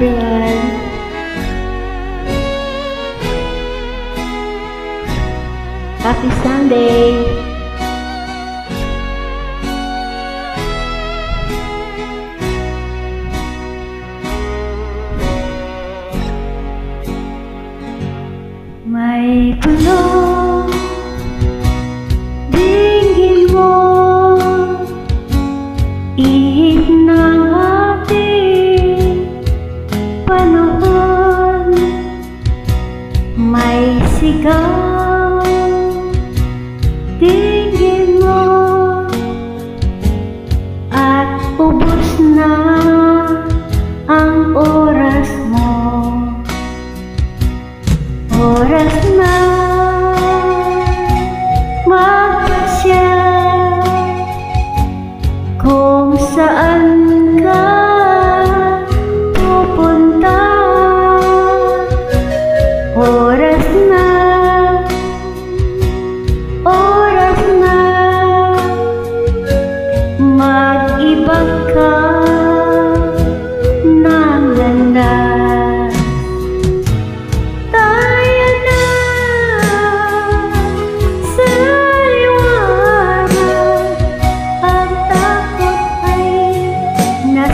everyone. Happy Sunday. May bulong dinggin mo, ihip ng ating panahon. May sigaw dinggin mo, at ubos na ang oras mo. Oras na magpasya kung saan ka pupunta. Oras na mag-iba ka ng landas.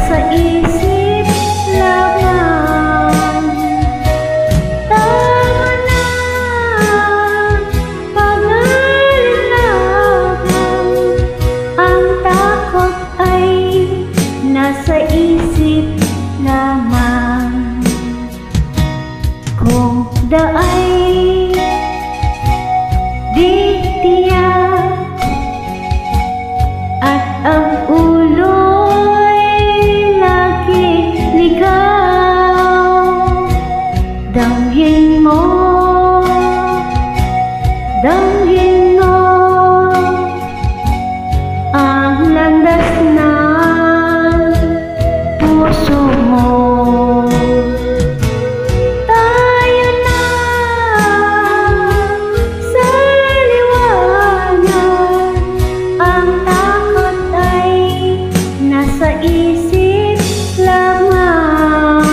Sa isip lamang, tama na pag-alinlangan. Ang takot ay nasa isip lamang. Kung daay di tiyak at ang ulo damhin mo ang landas ng puso mo. Tayo na sa liwanag, ang takot ay nasa isip lamang.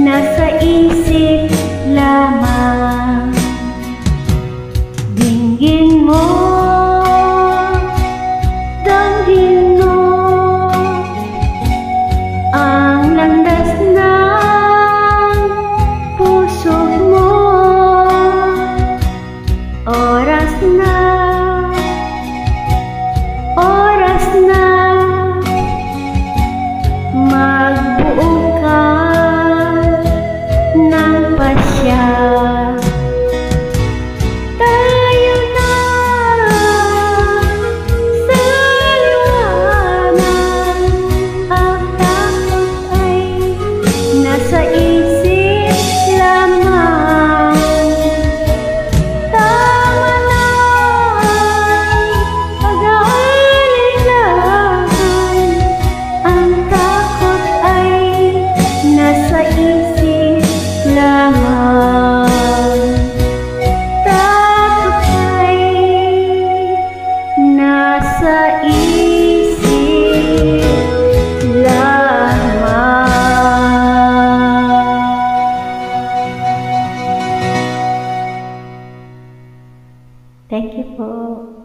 Nasa isip lamang. Dinggin mo, damhin mo ang landas ng puso mo. Oras na magbuo ka ng pasya. Tayo na sa liwanag, ang takot ay nasa isip lamang. Tama na pag-alinlangan, ang takot ay nasa isip lamang. Takot ay nasa isip lamang. Thank you po.